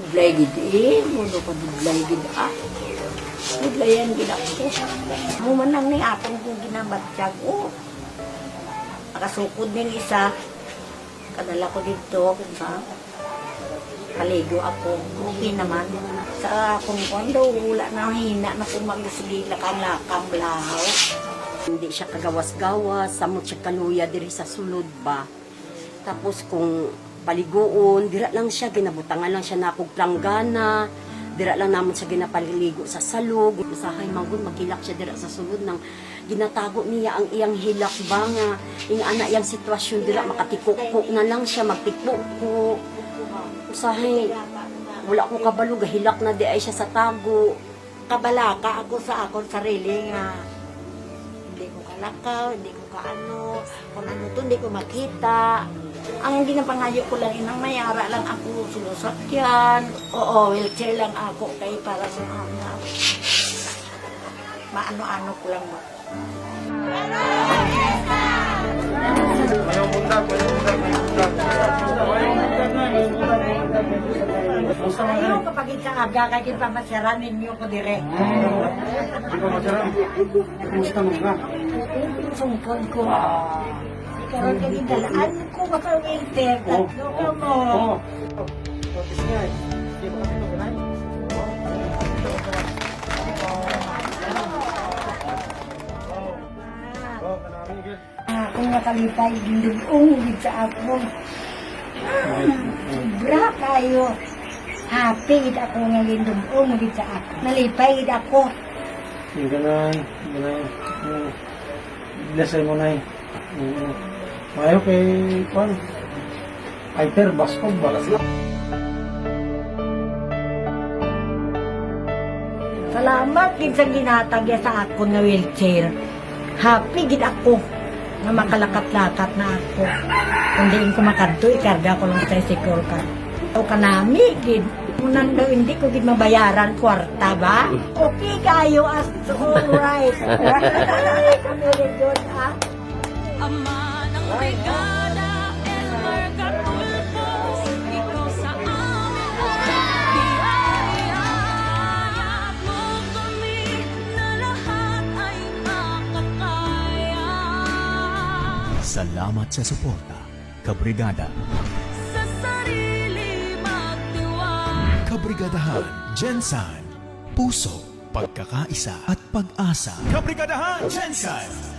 Budlay gid muno pa budlay gid budlayan gid ako. Mo man lang ni atong kung ginabatsyag nakasukod din isa. Kadala ko dito kung sa paligo ako. Okay naman. Sa akong kondo, wala na hina na kung magsigila kang lakam lahaw. Hindi siya kagawas-gawas, samot siya kaluya diri sa sulod ba. Tapos kung paliguon, dira lang siya, ginabutangan lang siya na akong planggana. Dira lang naman siya ginapaliligo sa salog. Usahay manggod, magkilak siya dira sa sulod ng ginatago niya ang iyang hilak ba nga. Yung anak iyang sitwasyon dira, makatikok na lang siya, magtikok ko. Usahay, wala ko kabalo, gahilak na di ay siya sa tago. Kabalaka ako sa akong sarili nga. Hindi ko kalakaw, hindi ko kaano, kung ano to, hindi ko makita. Ang ginapangayo ko lang, inang mayara lang ako, sulusakyan. Oo, wheelchair lang ako, kay parang maano-ano ko lang ba. Ayaw kapag ikaaga kay kipamasyaran ninyo ko dire. Di ba masarap? Kumusta mo ka? Sungkod ko. Karoon ka dalaan ko maka-winter. Tatlo ka mo. Oo. Tapos nga eh. Di ba kasi ito Kung nakalipay, gindugong higit sa ako. Sobra kayo. Happy higit ako nga gindugong higit sa ako. Nalipay higit ako. Yung ganay. Blessay mo na eh. Mayo kay Juan. Aiter, baskog ba? Salamat gid sa ginatagya sa ako nga wheelchair. Happy gid ako na makalakat-lakat na ako. Kung di ko makadto, ikarga ko lang sa tricycle ka. O kanami gid. Munang daw hindi ko gid mabayaran kwarta ba? Okay kayo as alright. Kami rin doon Ama ng brigada, Elmer Catulfo, ikaw sa amin biyayayat mo kami na lahat ay makakaya. Salamat sa suporta, Kabrigada. Sa sarili magtiwala. Kabrigadahan, Jensan, Puso, Pagkakaisa at Pag-asa. Kabrigadahan, Jensan!